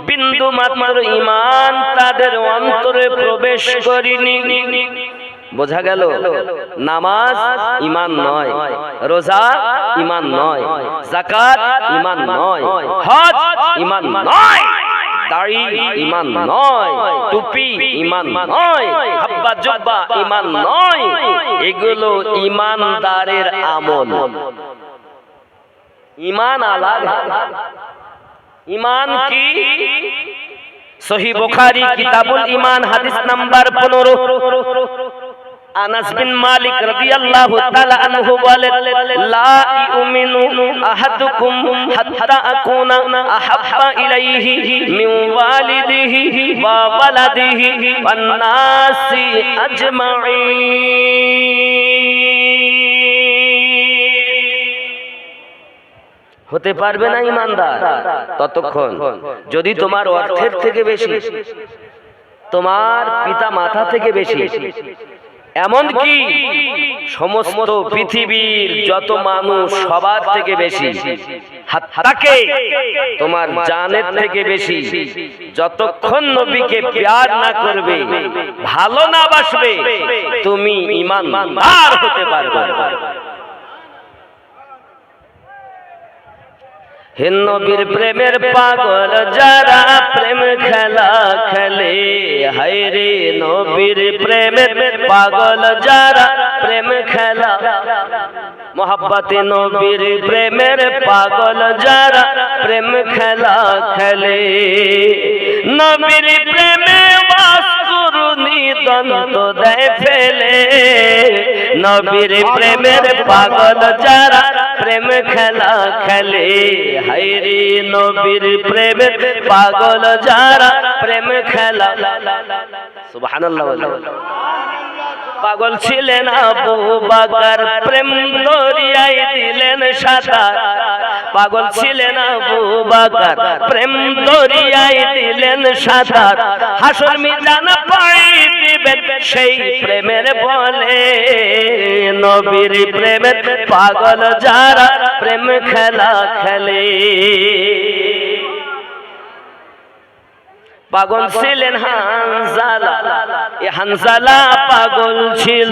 বিন্দু মাত্র ঈমান তাদের অন্তরে প্রবেশ করেনি। বোঝা গেল, নামাজ ঈমান নয়, রোজা ঈমান নয়, যাকাত ঈমান নয়, হজ ঈমান নয়, দাড়ি ঈমান নয়, টুপি ঈমান নয়, হাব্বা জুব্বা ঈমান নয়। এগুলো ঈমানদারের আমল। ঈমান আলাদা। ঈমান কি? সহিহ বুখারী কিতাবুল ঈমান হাদিস নাম্বার 15। আনাস বিন মালিক রাদিয়াল্লাহু তাআলা আনহু বলেন, লা ইউমিনু আহাদুকুম হাত্তা আকুনা আহাব্বা ইলাইহি মিন ওয়ালিদিহি ওয়া ওয়ালাদিহি ওয়ান নাসি আজমাইন। হতে পারবে না ঈমানদার ততক্ষণ যদি তোমার অর্থের থেকে বেশি, তোমার পিতা মাতা থেকে বেশি, এমনকি সমস্ত পৃথিবীর যত মানুষ সবার থেকে বেশি, হাত্তাকে তোমার জানের থেকে বেশি, যতক্ষণ নবীকে প্যার না করবে, ভালো না বাসবে, তুমি ঈমানদার হতে পারবে না। হে নবীর প্রেমের পাগল যারা প্রেম খেলা খেলে, হায় রে নবীর প্রেমের পাগল যারা প্রেম খেলা, মোহাব্বতে নবীর প্রেমের পাগল যারা প্রেম খেলা খেলে, নবীর প্রেমে বাসকুরুনি দন্ত দেয় ফেলে, নবীর প্রেমের পাগল যারা প্রেম খেলা খেলে, হায় রে নবীর প্রেমের পাগল যারা প্রেম খেলা। সুবহানাল্লাহ। পাগল ছিলেন আবু বকর, প্রেম দরিয়ায় দিলেন সাঁতার। পাগল ছিলেন আবু বকর, প্রেম দরিয়ায় দিলেন সাঁতার। হাসর মিজান পাড়ি দিবেন সেই প্রেমের বলে, নবীর প্রেমের পাগল যারা প্রেম খেলা খেলে। পাগল ছিলেন হানজালা, এ হানজালা পাগল ছিল,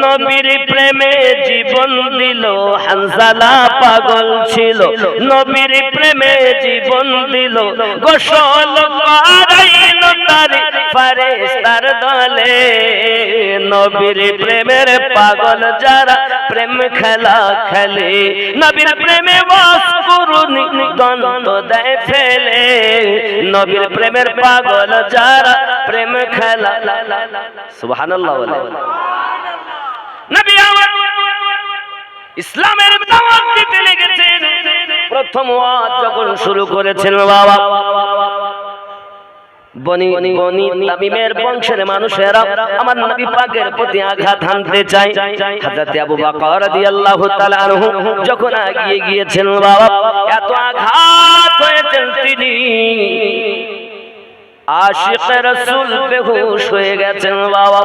নবীর প্রেমে জীবন দিল। হানজালা পাগল ছিল, নবীর প্রেমে জীবন দিল। গোসল করাইল তার ফেরেশতার দলে, নবীর প্রেমের পাগল যারা প্রেম খেলা খেলে, নবীর প্রেমে বাসকুরুনি দন্ত দেয় ফেলে, নবীর প্রেমের পাগল যারা প্রেম খেলা। সুবহানাল্লাহ। নবী আমার ইসলামের দাওয়াত দিতে লেগেছেন। প্রথম ওয়াজ যখন শুরু করেছেন, বাবা বনি তামিমের বংশের মানুষেরা আমার নবী পাকের প্রতি আঘাত হানতে চায়। হযরত আবু বকর রাদিয়াল্লাহু তাআলা আনহু যখন এগিয়ে গিয়েছেন, বাবা এত আঘাত হয়েছেন তিনি, আশিক রাসূল বেহুশ হয়ে গেছেন। বাবা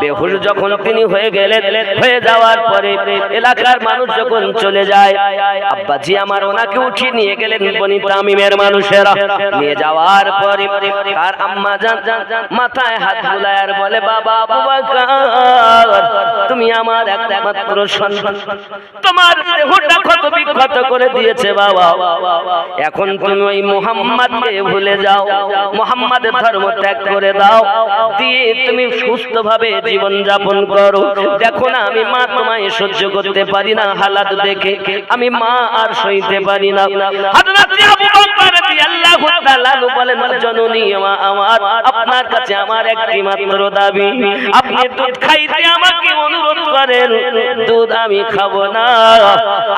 বেহুশ যখন তিনি হয়ে গেলেন, হয়ে যাওয়ার পরে এলাকার মানুষ যখন চলে যায়, আব্বাজি আমার ওনাকে উঠিয়ে নিয়ে গেলেন বনি তামিমের মানুষেরা। নিয়ে যাওয়ার পরে আর আম্মা জান মাথায় হাত বুলায় আর বলে, বাবা আবু বকর তুমি আমার একমাত্র সন্তান, তোমার দেহটা ক্ষত বিক্ষত করে দিয়েছে বাবা, এখন তুমি ওই মুহাম্মদকে ভুলে যাও, মুহাম্মদ ধর্ম ত্যাগ করে দাও, দিয়ে তুমি সুস্থভাবে জীবন যাপন করো। দেখো না আমি মা তোমায় সহ্য করতে পারি না, হালাত দেখে আমি মা আর সইতে পারি না। হযরত আবু বকর রাদিয়াল্লাহু তাআলা বলেন, জননী আমার, আপনার কাছে আমার একটি মাত্র দাবি, আপনি দুধ খাইতে আমাকে অনুরোধ করেন, দুধ আমি খাবো না,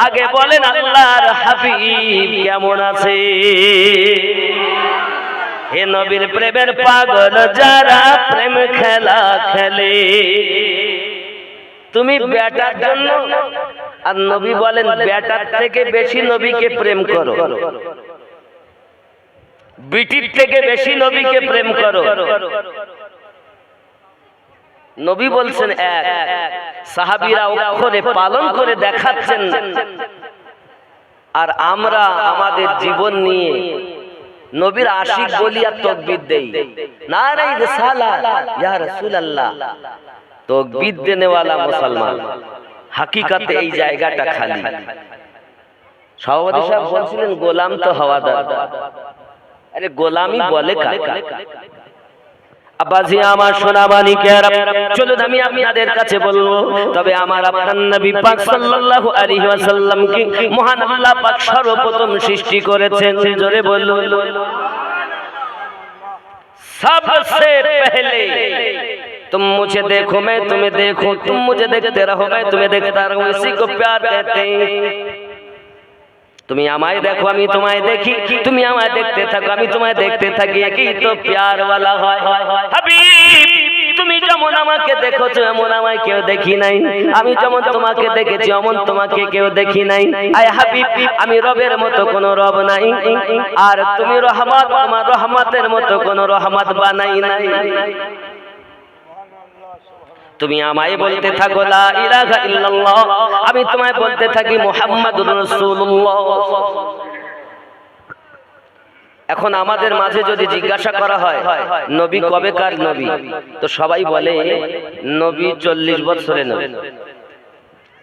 আগে বলেন আল্লাহর হাবিব কেমন আছে। হে নবীর প্রেমের পাগল যারা প্রেম খেলা খেলে, তুমি বেটার জন্য, আর নবী বলেন বেটার থেকে বেশি নবীকে প্রেম করো। বিটির থেকে বেশি নবীকে প্রেম করো। নবী বলছেন এক, সাহাবীরা অক্ষরে পালন করে দেখাচ্ছেন, আর আমরা আমাদের জীবন নিয়ে নবীর আশিক বলিয়া তাকবীর দেই, নারে রিসালাত ইয়া রাসূলুল্লাহ। তাকবীর দেনেওয়ালা মুসলমান, হাকিকাতে এই জায়গাটা খালি। সভাপতি সাহেব বলছিলেন গোলাম তো হওয়া দরকার। আরে গোলামি বলে কাকে? আব্বাজি আমার সোনা মানিকেরা, চলুন আমি আপনাদের কাছে বলবো, তবে আমার আপনার নবী পাক সাল্লাল্লাহু আলাইহি ওয়াসাল্লামকে মহান আল্লাহ পাক সর্বপ্রথম সৃষ্টি করেছেন। জোরে বলুন सबसे पहले तुम मुझे देखो मैं तुम्हें देखूं, तुम मुझे देखते रहो मैं तुम्हें देखता रहूं, इसी को प्यार कहते हैं। তুমি আমায় দেখো আমি তোমায় দেখি, তুমি আমায় দেখতে থাকো আমি তোমায় দেখতে থাকি, একই তো প্যার ওয়ালা হয়। হাবিব তুমি যেমন আমাকে দেখেছো এমন আমায় কেউ দেখি নাই, আমি যেমন তোমাকে দেখেছি এমন তোমাকে কেউ দেখি নাই। আয় হাবিব আমি রবের মতো কোনো রব নাই, আর তুমি রহমত, আমার রহমতের মতো কোনো রহমত বানাই নাই। তুমি আমায় বলতে থাকো লা ইলাহা ইল্লাল্লাহ, আমি তোমায় বলতে থাকি মুহাম্মাদুর রাসূলুল্লাহ। এখন আমাদের মাঝে যদি জিজ্ঞাসা করা হয় নবী কবেকার নবী, তো সবাই বলে নবী 40 বছরের নবী।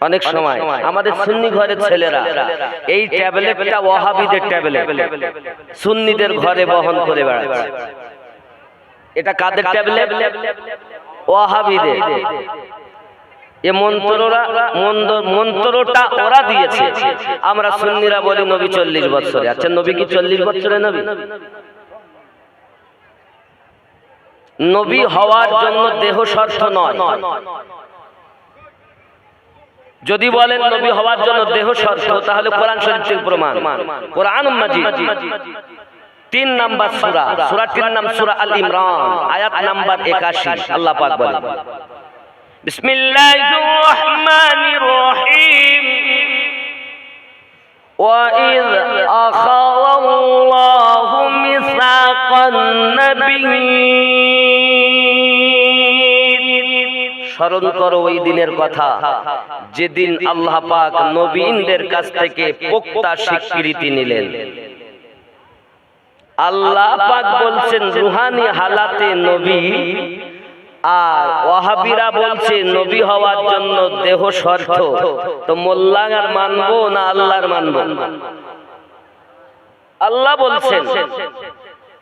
অনেক সময় আমাদের সুন্নি ঘরের ছেলেরা এই ট্যাবলেটটা ওয়াহাবিদের ট্যাবলেট সুন্নিদের ঘরে বহন করে বেড়াচ্ছে। এটা কাদের ট্যাবলেট? ওয়াহাবিদের। এই মন্ত্রটা ওরা দিয়েছে, আমরা সুন্নিরা বলি নবী 40 বছরে। আচ্ছা নবী কি 40 বছরে নবী? নবী হওয়ার জন্য দেহ শর্ত নয়। যদি বলেন নবী হওয়ার জন্য দেহ শর্ত, তাহলে কোরআন শরীফ থেকে প্রমাণ। কোরআন মাজিদ 3 নাম্বার সূরা, সূরাটির নাম সূরা আল ইমরান, আয়াত নাম্বার 81। আল্লাহ পাক বলেন বিসমিল্লাহির রহমানির রহিম وَإِذْ أَخَذَ اللَّهُ مِيثَاقَ النَّبِيِّينَ। স্মরণ করো ওই দিনের কথা যেদিন আল্লাহ পাক নবীদের কাছ থেকে পোক্তা স্বীকৃতি নিলেন। আল্লাহ পাক বলছেন রুহানি হালাতে নবী, আর ওয়াহাবিরা বলছে নবী হওয়ার জন্য দেহ শর্ত। তো মোল্লার মানবো না আল্লাহর মানবো? আল্লাহ বলছেন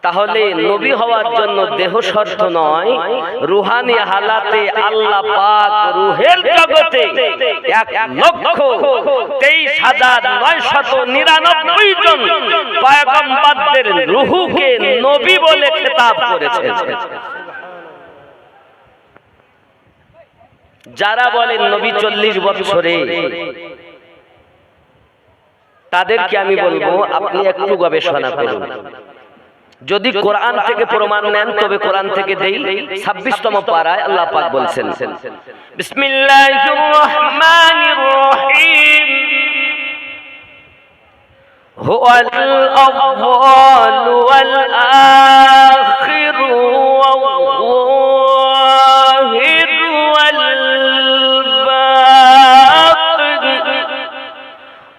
তাহলে নবী হওয়ার জন্য দেহ শর্ত নয়, রুহানি হালাতে আল্লাহ পাক রূহের জগতে 1,23,999 জন পয়গম্বরদের রূহকে নবী বলে খেতাব করেছেন। যারা বলেন নবী 40 বছরে, তাদেরকে আমি বলবো আপনি একটু গবেষণা করুন। যদি কোরআন থেকে প্রমাণ নেন তবে কোরআন থেকে দেই। 26তম পারায় আল্লাহ পাক বলছেন বিসমিল্লাহির রহমানির রহিম হুয়াল আউয়াল ওয়াল আখির ওয়াল যাহির ওয়াল বাতিন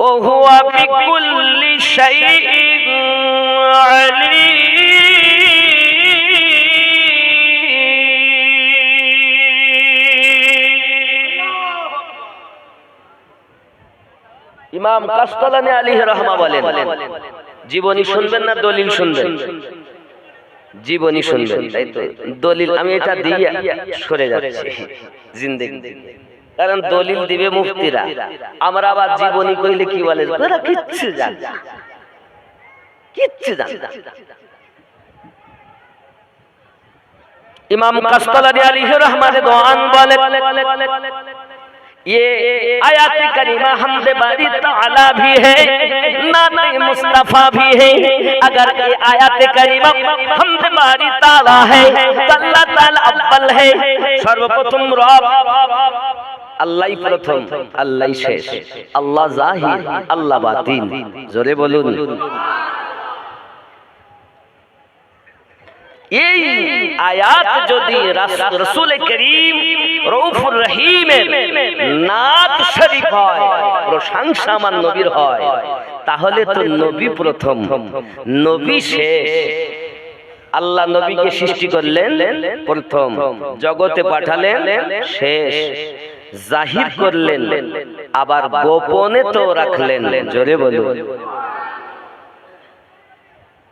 ওয়া হুয়া বিকুল্লি শাইইন আলীম। ইমাম কাসতালানী আলাইহির রাহমা বলেন, জীবনী শুনবেন না দলিল শুনবেন? জীবনী শুনবেন, তাই তো? দলিল আমি এটা দিয়ে সরে যাচ্ছি জিন্দেগি, কারণ দলিল দিবে মুফতিরা, আমরা আবার জীবনী কইলে কি বলে তোরা কিচ্ছু জান না, কিচ্ছু জান না। ইমাম কাসতালানী আলাইহির রাহমা দোয়ান বলেন ये आयत करीमा हमदे बारी ताला भी है, नाते मुस्तफा भी है। अगर ये आयत करीमा हमदे बारी ताला है तो अल्लाह ताला अव्वल है, सर्वप्रथम रब আল্লাহই প্রথম, আল্লাহই শেষ, আল্লাহ জাহির, আল্লাহ বাতিন। জোরে বলুন। এই আয়াত যদি রাসূল করিম রউফুর রহিমের নাত শরীফ হয়, প্রশংসা আমার নবীর হয়, তাহলে তো নবী প্রথম, নবী শেষ। আল্লাহ নবীকে সৃষ্টি করলেন প্রথম, জগতে পাঠালেন শেষ, জাহির করলেন আবার গোপনে তো রাখলেন। জোরে বলুন।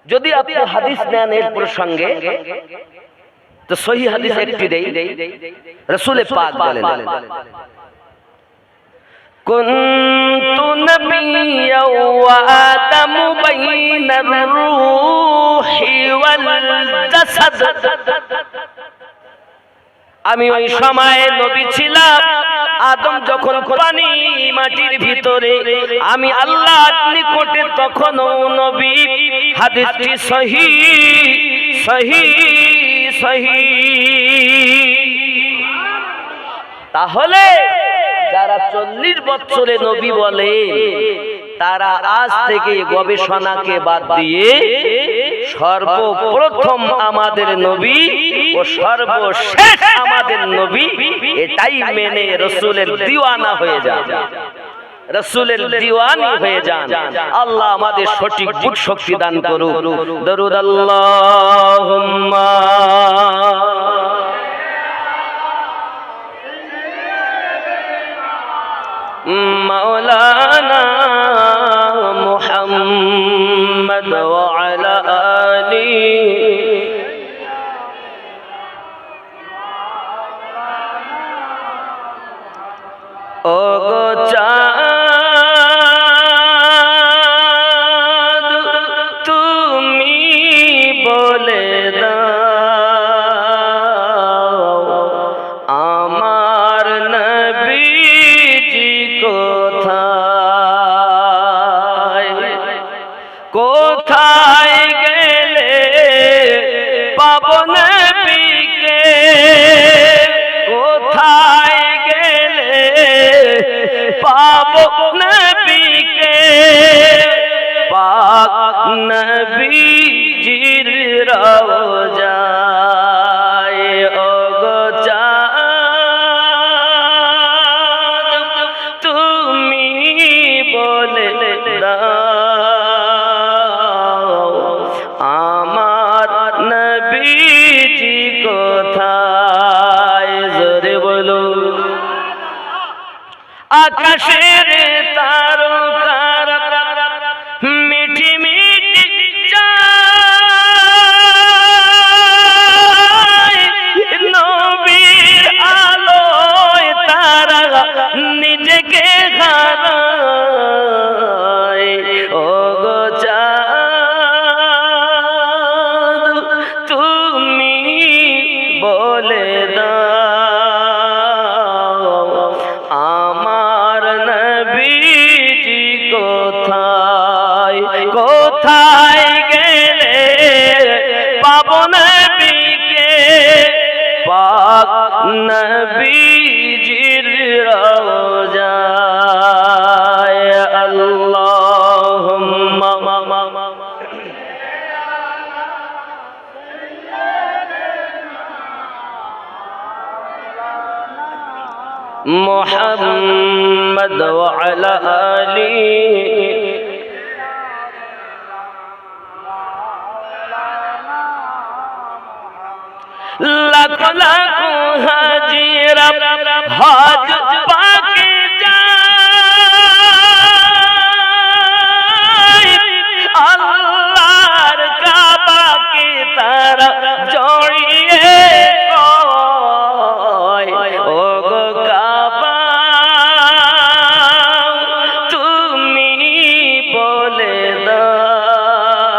যদি আপনি হাদিস নেন এর প্রসঙ্গে, তো সহি হাদিস একটি দেই। রাসূল পাক বলেন, কুনতু নাবিয়্যা ওয়া আদামু বাইনার রূহি ওয়াল জাসাদ। আমি ওই সময় নবী ছিলাম, আদম যখন পানি মাটির ভিতরে, আমি আল্লাহর নিকটে তখনও নবী। হাদিসটি সহিহ সহিহ সহিহ। তাহলে যারা 40 বছরে নবী বলে, তারা আজ থেকে গবেষণাকে বাদ দিয়ে সর্বপ্রথম আমাদের নবী ও সর্বশেষ আমাদের নবী, এটাই মেনে রাসূলের দিওয়ানা হয়ে যান, রাসূলের দিওয়ানি হয়ে যান। আল্লাহ আমাদের সঠিক বুঝ শক্তি দান করুক। দরুদ আল্লাহুম্মা মাওলানা মুহাম্মদ ওয়া আলা আলিহি। ও গো চাঁদ, তুমি বলে দাও আমার নবীজি কোথায়, কোথায় গেলে পাবো নবীকে, কোথায় গেলে পাবো নবীকে, পাক নবীজির রওজায়। ও গো চাঁদ, তুমি বলে দাও আমার নবীজি কোথায়। জোরে বলুন। আকাশের তারকার মিঠি মিঠি চায়, নবীর আলোয় তারা নিজেকে হারায়। ও গো চাঁদ, তুমি বলে দাও আমার নবীজি কোথায়, কোথায় গেলে পাবো নবীকে, পাক নবীজির রওজায়। আল্লাহুম্মা মুহাম্মদ ওয়া আলা আলিহি। লাখ লাখ হাজিরা হজ পাকে যায়, আল্লাহর কাবাকে তারা জড়িয়ে কয়। ও গো কাবা, তুমি বলে দাও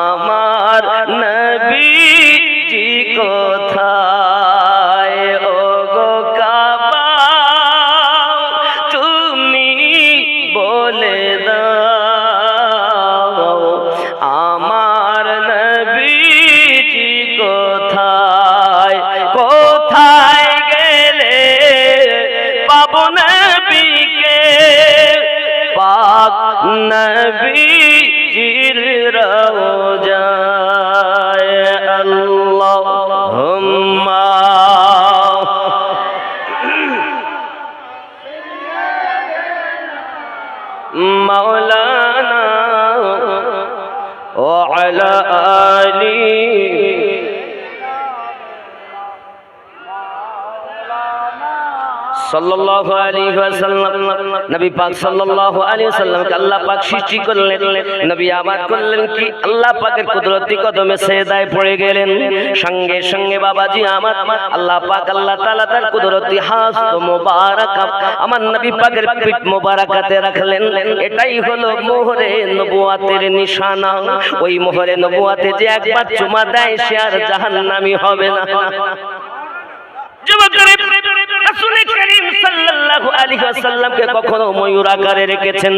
আমার নবীজি কোথায়। ও গো কাবা, তুমি বলে দাও আমার নবীজি কোথায়, কোথায় গেলে পাবো নবীকে, পাক নবীজির রওজা। وعلى آله সাল্লাল্লাহু আলাইহি ওয়াসাল্লাম নবী পাক সাল্লাল্লাহু আলাইহি ওয়াসাল্লামকে আল্লাহ পাক সৃষ্টি করলেন নবী আবাদ করলেন কি আল্লাহ পাকের কুদরতি কদমে সেজদায় পড়ে গেলেন সঙ্গে সঙ্গে বাবাজি আমার আল্লাহ পাক আল্লাহ তাআলা তার কুদরতি হাত মোবারক আমার নবী পাকের পিঠ মোবারকাতে রাখলেন এটাই হলো মোহরে নবুয়াতের নিশানা ওই মোহরে নবুয়াতে যে একবার চুমা দেয় সে আর জাহান্নামী হবে না রাসূল করিম সাল্লাল্লাহু আলাইহি ওয়াসাল্লামকে কখনো ময়ূর আকারে রেখেছেন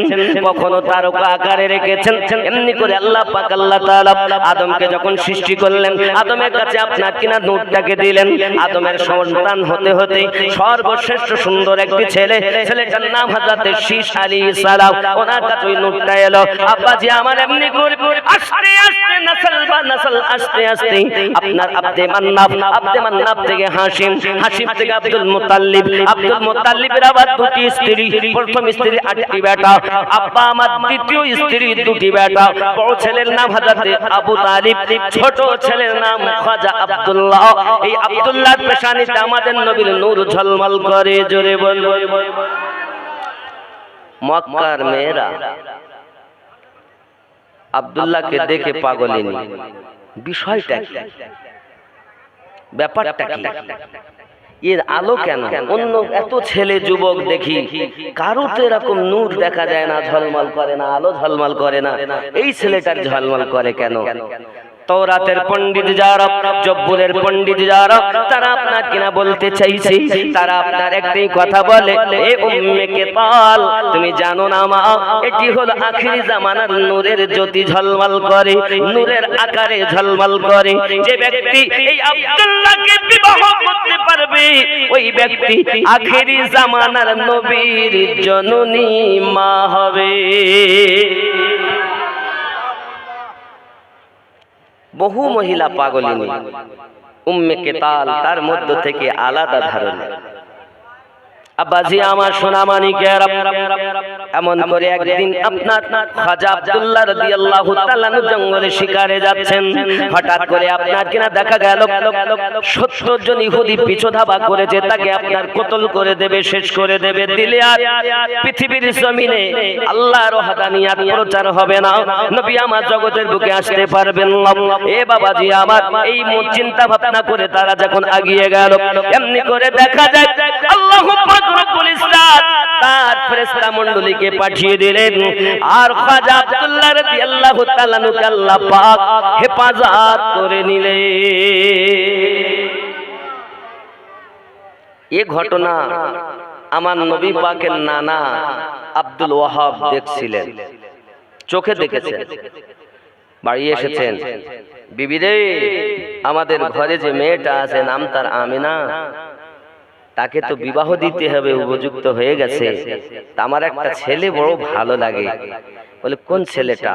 কখনো তারকা আকারে রেখেছেন এমনি করে আল্লাহ পাক আল্লাহ তাআলা আদমকে যখন সৃষ্টি করলেন আদমের কাছে আপনার কিনা নূরটাকে দিলেন আদমের সন্তান হতে হতে সর্বশ্রেষ্ঠ সুন্দর একটি ছেলেটার নাম হযরত শীশ আলাইহিস সালাম ওনার কাছে ওই নূরটা এলো আব্বাজি আমার এমনি করে আস্তে আস্তে নসল বা নসল আস্তে আস্তে আপনার আব্দে মান্নাফ থেকে হাশিম থেকে আব্দুল মুত্তালিবের আবার দুটি স্ত্রী প্রথম স্ত্রী 8টি বেটা আব্বা আমার দ্বিতীয় স্ত্রী 2টি বেটা বড় ছেলের নাম হযরত আবু তালিব ছোট ছেলের নাম খাজা আব্দুল্লাহ এই আব্দুল্লাহর পেশানিতে আমাদের নবীর নূর ঝলমল করে জোরে বল মক্কার মেয়েরা আব্দুল্লাহকে দেখে পাগলিনী বিষয়টা কি ব্যাপারটা কি এর আলো কেন অন্য এত ছেলে যুবক দেখি কারোতে এরকম নূর দেখা যায় না ঝলমল করে না আলো ঝলমল করে না এই ছেলেটার ঝলমল করে কেন তওরাতের পণ্ডিত যারা জব্বুরের পণ্ডিত যারা তারা আপনার কিনা বলতে চাইছে তারা আপনার একটাই কথা বলে এ উম্মে কেতাল তুমি জানো না মা এটি হলো আখিরি জামানার নূরের জ্যোতি ঝলমল করে নূরের আকারে ঝলমল করে যে ব্যক্তি এই আব্দুল্লাহকে বিবাহ করতে পারবে ওই ব্যক্তি আখিরি জামানার নবীর জননী মা হবে বহু মহিলা পাগলিনী উম্মে কেতাল তার মধ্য থেকে আলাদা ধারণা আব্বাজি আমার সোনা মানিকেরা এমন করে একদিন আপনার খাজা আব্দুল্লাহ রাদিয়াল্লাহু তাআলা জঙ্গলে শিকারে যাচ্ছেন হঠাৎ করে আপনার কিনা দেখা গেল 70 জন ইহুদি পিছু ধাওয়া করেছে তাকে আপনার কতল করে দেবে শেষ করে দেবে দিলে আর পৃথিবীর জমিনে আল্লাহর ওয়াহদানিয়াত প্রচার হবে না নবী আমার জগতের বুকে আসতে পারবেন না এ বাবাজি আমার এই চিন্তা ভাবনা করে তারা যখন এগিয়ে গেল এমনি করে দেখা যায় আল্লাহু রব্বুল ইজ্জত তার ফেরেশতা মণ্ডলীকে পাঠিয়ে দিলেন আর খাজা আব্দুল্লাহ রাদিয়াল্লাহু তাআলা নুকে আল্লাহ পাক হেফাজত করে নিলেন এই ঘটনা আমার নবী পাকের নানা আব্দুল ওয়াহাব দেখছিলেন চোখে দেখেছেন বাড়ি এসেছেন বিবি রে আমাদের ঘরে যে মেয়েটা আছে নাম তার আমিনা তাকে তো বিবাহ দিতে হবে উপযুক্ত হয়ে গেছে আমার একটা ছেলে বড় ভালো লাগে বলে কোন ছেলেটা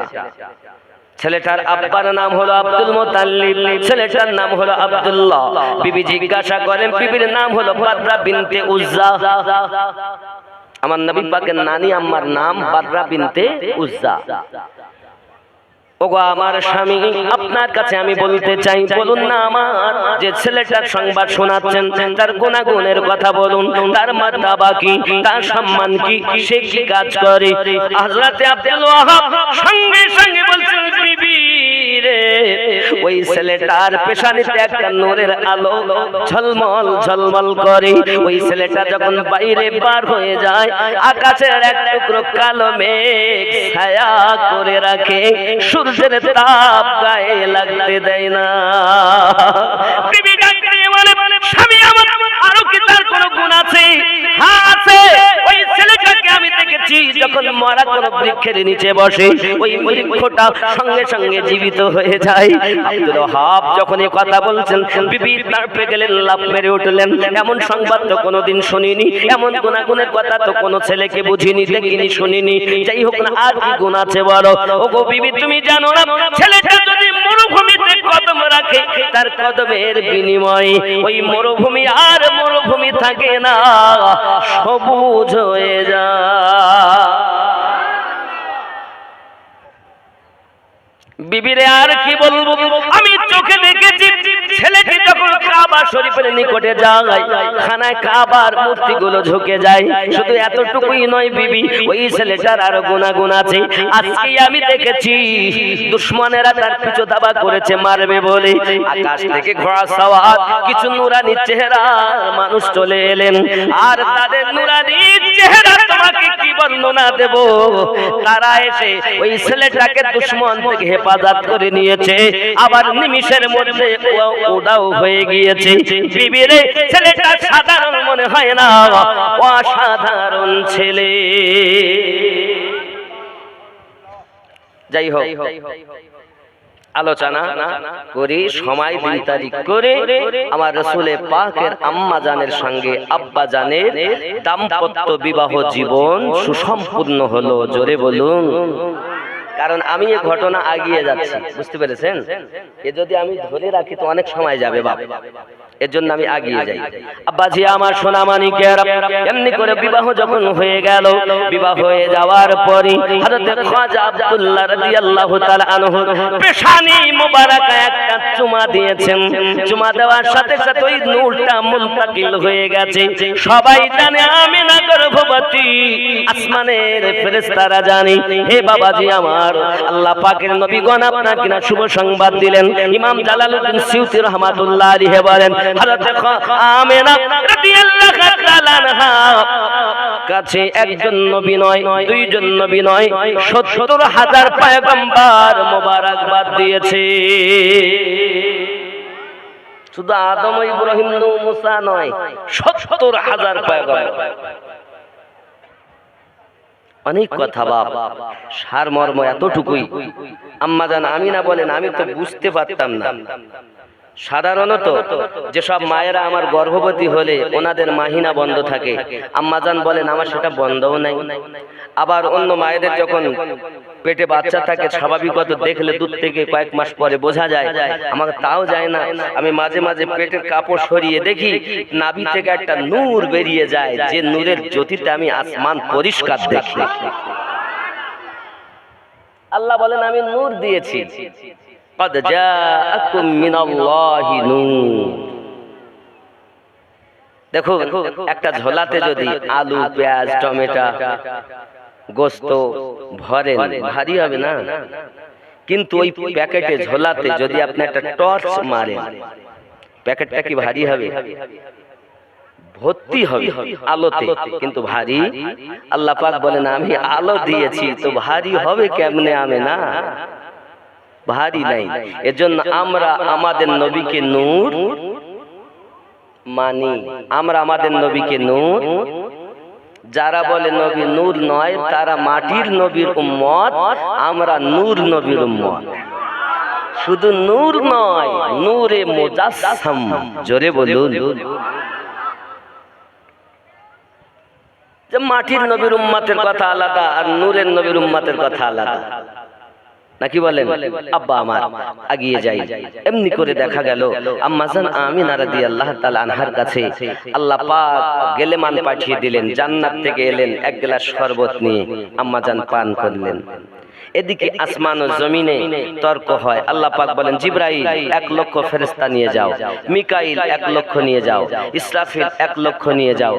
ছেলেটার আব্বার নাম হলো আব্দুল মুত্তালিব ছেলেটার নাম হলো আব্দুল্লাহ বিবি জিজ্ঞাসা করেন বিবির নাম হলো বাদরা বিনতে উজ্জা আমার নবী পাকের নানি আম্মার নাম বাদরা বিনতে উজ্জা ওগো আমার স্বামী আপনার কাছে আমি বলতে চাই বলুন না আমার যে ছেলেটার সংবাদ শোনাচ্ছেন তার গুণাগুণের কথা বলুন তার মার্তাবা কি তার সম্মান কি সে কি কাজ করে হযরত আব্দুল ওয়াহাব সঙ্গে সঙ্গে বলছেন বিবি রে ওই ছেলেটার পেশানিতে একটা নূরের আলো ঝলমল ঝলমল করে ওই ছেলেটা যখন বাইরে বার হয়ে যায় আকাশের এক টুকরো কালো মেঘ ছায়া করে রাখে সূর্যের তাপ গায়ে লাগতে দেয় না বিবি ডাকতে বলে স্বামী আমার আরো কি তার কোনো গুণ আছে হ্যাঁ আছে ওই ছেলেটাকে আমি দেখেছি যখন মরা কোনো বৃক্ষের নিচে বসে ওই বৃক্ষটা সঙ্গে সঙ্গে জীবিত হয়ে যায় আব্দুল ওয়াহাব যখন এই কথা বলছেন বিবি তারপরে গেলেন লাফ মেরে উঠলেন এমন সংবাদ তো কোনোদিন শুনিনি এমন গুণাগুণের কথা তো কোনো ছেলেকে বুঝিনি দেখিনি শুনিনি যাই হোক না আর কি গুণ আছে বলো ওগো বিবি তুমি জানো না ছেলেটা যদি মরুভূমিতে কদম রাখে তার কদমের বিনিময়ে ওই মরুভূমি আর মরুভূমি থাকে না সবুজ হয়ে যায় বিবিরে আর কি বলবো, আমি চোখে দেখেছি ছেলেটি যখন কাবা শরীফের নিকটে যায়, খানায় কাবার মূর্তিগুলো ঝুঁকে যায়। শুধু এতটুকুই নয় বিবি, ওই ছেলেটার আরো গুনাহগার আছে। আজকে আমি দেখেছি দুশমনেরা তার পিছু ধাওয়া করেছে মারবে বলে, আকাশ থেকে ঘোড়া সওয়ার কিছু নুরানি চেহারা মানুষ চলে এলেন, আর তাদের নুরানি চেহারা তোমাকে কি বর্ণনা দেব। তারা এসে ওই ছেলেটাকে দুশমন থেকে হেফাজত করে নিয়েছে, আবার নিমিষের মধ্যে উদাও হয়ে গিয়েছে। বিবিরে ছেলেটা সাধারণ মনে হয় না, অসাধারণ ছেলে। যাই হোক, আলোচনা করি সময় দিন তারিখ করে আমার রাসূলে পাকের আম্মা জানের সঙ্গে আব্বা জানের দাম্পত্য বিবাহ জীবন সুসম্পূর্ণ হলো। জোরে বলুন। কারণ আমি এই ঘটনা আগিয়ে যাচ্ছি, বুঝতে পেরেছেন? এ যদি আমি ধরে রাখি তো অনেক সময় যাবে বাবা, এর জন্য আমি আগিয়ে যাই। আব্বাজি আমার সোনা মানিকেরা, এমনি করে বিবাহ যখন হয়ে গেল, বিবাহ হয়ে যাওয়ার পরে হযরত খাজা আব্দুল্লাহ রাদিয়াল্লাহু তাআলা আনহু পেশানি মোবারকা একটা চুমা দিয়েছেন। চুমা দেওয়ার সাথে সাথে ওই নূরটা মুনতাকিল হয়ে গেছে। সবাই জানে আমিনা গর্ভবতী, আসমানের ফেরেশতারা জানে। হে বাবাজি আমার, আল্লাহ পাকের নবীগণ আপনাকে না শুভ সংবাদ দিলেন। ইমাম জালালউদ্দিন সিউতি রাহমাতুল্লাহ আলাইহি বলেন, হযরত আমিনা রাদিয়াল্লাহু তাআলা আনহা কাছে একজন নবী নয়, দুইজন নবী নয়, ৭০,০০০ পয়গম্বর মোবারকবাদ দিয়েছে। শুধু আদম, ইব্রাহিম, নূহ, মুসা নয়, ৭০,০০০ পয়গম্বর। অনেক কথা বাপ, সারমর্ম এতটুকুই। আম্মাজান আমিনা বলেন, আমি তো বুঝতে পারতাম না। সাধারণত যেসব মায়েরা আমার গর্ভবতী হলে ওনাদের মাহিনা বন্ধ থাকে, আম্মাজান বলেন আমার সেটা বন্ধও নাই। আবার অন্য মায়েদের যখন পেটে বাচ্চা থাকে স্বাভাবিকত দেখলে দূর থেকে কয়েক মাস পরে বোঝা যায়, আমাকে তাও যায় না। আমি মাঝে মাঝে পেটের কাপড় সরিয়ে দেখি নাভি থেকে একটা নূর বেরিয়ে যায়, যে নূরের জ্যোতিতে আমি আসমান পরিষ্কার দেখি। আল্লাহ বলেন আমি নূর দিয়েছি। قد جاءكم من الله نور। দেখো একটা ঝোলাতে যদি আলু, পেঁয়াজ, টমেটো, গোশত ভরেন, ভারী হবে না? কিন্তু ওই প্যাকেটে ঝোলাতে যদি আপনি একটা টর্চ মারেন, প্যাকেটটা কি ভারী হবে? ভর্তি হবে আলোতে, কিন্তু ভারী। আল্লাহ পাক বলেন আমি আলো দিয়েছি, তো ভারী হবে কেমনে? আমি না, ভারী নাই। এজন্য আমরা আমাদের নবীকে নূর মানি, আমরা আমাদের নবীকে নূর। যারা বলে নবী নূর নয় তারা মাটির নবীর উম্মত, আমরা নূর নবীর উম্মত। শুধু নূর নয়, নূরে মুজাসসাম। জোরে বলুন। যে মাটির নবীর উম্মতের কথা আলাদা আর নূরের নবীর উম্মতের কথা আলাদা, নাকি বলেন? আব্বা আমার আগিয়ে যাই। এমনি করে দেখা গেল আম্মাজান আমিনা রাদিয়াল্লাহু তাআলা আনহার কাছে আল্লাহ পাক গেলেমান পাঠিয়ে দিলেন, জান্নাত থেকে এলেন এক গ্লাস শরবত নিয়ে, আম্মাজান পান করলেন। এদিকে আসমান ও জমিনে তর্ক হয়। আল্লাহ পাক বলেন জিবরাইল ১,০০,০০০ ফেরেশতা নিয়ে যাও, মিকাইল ১,০০,০০০ নিয়ে যাও, ইসরাফিল ১,০০,০০০ নিয়ে যাও,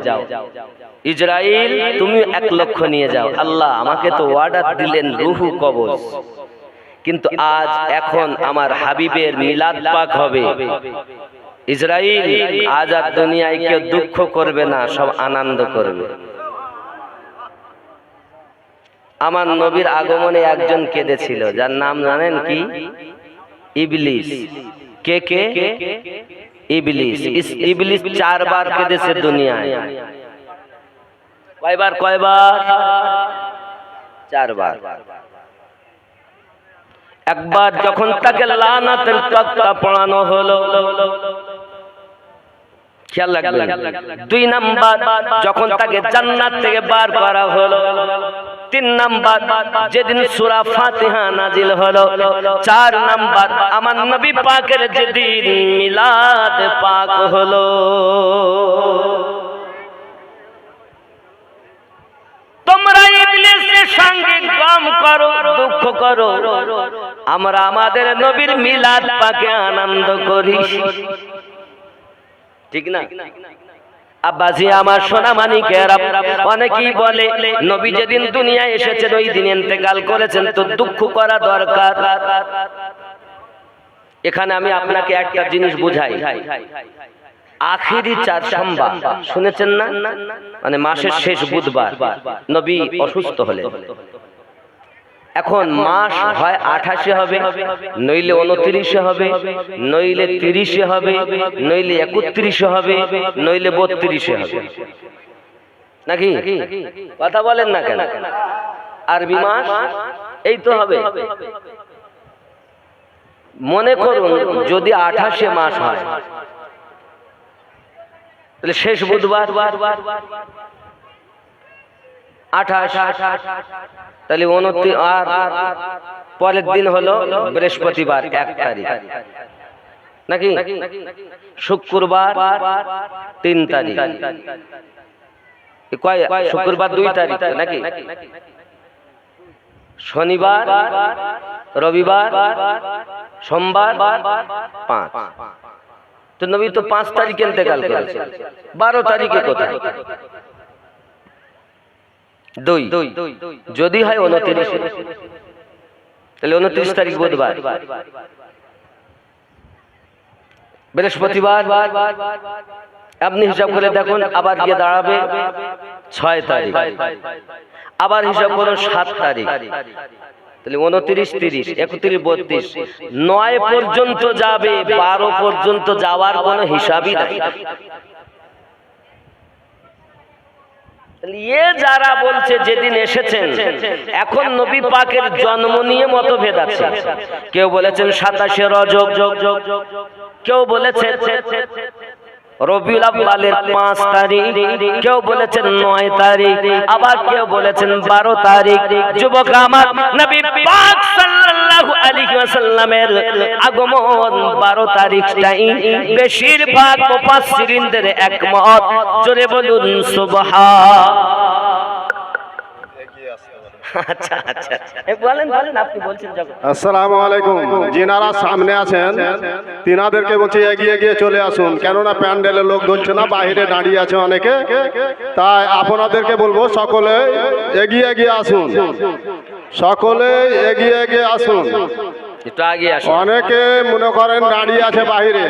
ইজরাইল তুমি ১,০০,০০০ নিয়ে যাও। আল্লাহ আমাকে তো অর্ডার দিলেন রূহু কবজ, কিন্তু আজ এখন আমার হাবিবের মিলাদ পাক হবে। ইসরাইল আজ আর দুনিয়ায় কেউ দুঃখ করবে না, সব আনন্দ করবে। আমার নবীর আগমনে একজন কেঁদেছিল, যার নাম জানেন কি? ইবলিস। কে কে? ইবলিস। ইবলিস ৪ বার কেঁদেছে দুনিয়ায়। কয়বার? কয়বার? ৪ বার। একবার যখন তাকে লানাতের তক্তা পড়ানো হলো, খেয়াল রাখবেন। ২ নাম্বার যখন তাকে জান্নাত থেকে বার করা হলো। ৩ নাম্বার যেদিন সূরা ফাতিহা নাজিল হলো। ৪ নাম্বার আমার নবী পাকের যেদিন মিলাদ পাক হলো। তোমরা ইবলিসের সঙ্গে গম করো, দুঃখ করো, আমরা আমাদের নবীর মিলাদ পাকে আনন্দ করি। ঠিক না? আব্বাজি আমার সোনা মানিকেরা, অনেকেই বলে নবী যেদিন দুনিয়ায় এসেছেন ওই দিন ইন্তেকাল করেছেন, তো দুঃখ করা দরকার। এখানে আমি আপনাকে একটা জিনিস বুঝাই, আখিরি চার সোমবার শুনেছেন না, মানে মাসের শেষ বুধবার নবী অসুস্থ হলেন। এখন মাস হয় 28-এ হবে, নইলে 29-এ হবে, নইলে 30-এ হবে, নইলে 31-এ হবে, নইলে 32-এ হবে, নাকি? কথা বলেন না কেন? আরবি মাস এই তো হবে। মনে করুন যদি 28-এ মাস হয়, তাহলে শেষ বুধবার 28, তাহলে 29, আর পরের দিন হলো বৃহস্পতিবার 1 তারিখ, নাকি? শুক্রবার 3 তারিখ, শুক্রবার 2 তারিখ, নাকি? শনিবার, রবিবার, সোমবার 5। তো নবী তো 5 তারিখে ইন্তেকাল করেছেন, 12 তারিখে কোথায়? 2 যদি হয় 29, তাহলে 29 তারিখ বুধবার, বৃহস্পতিবার আপনি হিসাব করে দেখুন, আবার গিয়ে দাঁড়াবে 6 তারিখ, আবার হিসাব করুন 7 তারিখ, তাহলে 29, 30, 31, 32, 9 পর্যন্ত যাবে, 12 পর্যন্ত যাওয়ার কোনো হিসাবই নাই। যারা বলছে যেদিন এসেছেন, এখন নবী পাকের জন্ম নিয়ে মতভেদ আছে। কেউ বলেছেন 27-এ রজব, কেউ বলেছে রবিউল আউয়ালের 5 তারিখ, কেউ বলেছেন 9 তারিখ, আবার কেউ বলেছেন 12 তারিখ। যুবক আমার, নবী পাক সাল্লাল্লাহু আলাইহি ওয়াসাল্লামের আগমন 12 তারিখটাই বেশিরভাগ মুফাসসিরিনদের একমত। জোরে বলুন সুবহান। আচ্ছা আচ্ছা, বলেন বলেন, আপনি বলছেন যখন। আসসালামু আলাইকুম। যিনারা সামনে আছেন তিনাদেরকে বলছি এগিয়ে গিয়ে চলে আসুন, কেননা প্যান্ডেলের লোক ধরছে না, বাইরে দাঁড়িয়ে আছে অনেকে, তাই আপনাদেরকে বলবো সকলে এগিয়ে এগিয়ে আসুন, সকলে এগিয়ে এগিয়ে আসুন। একটু আগে আসুন। অনেকে মনে করেন দাঁড়িয়ে আছে বাইরে,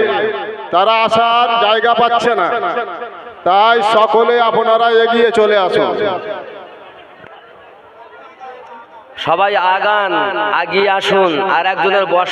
তারা আসার জায়গা পাচ্ছে না, তাই সকলে আপনারা এগিয়ে চলে আসুন। সবাই আগান, আগিয়ে আসুন। আর একজনের বসা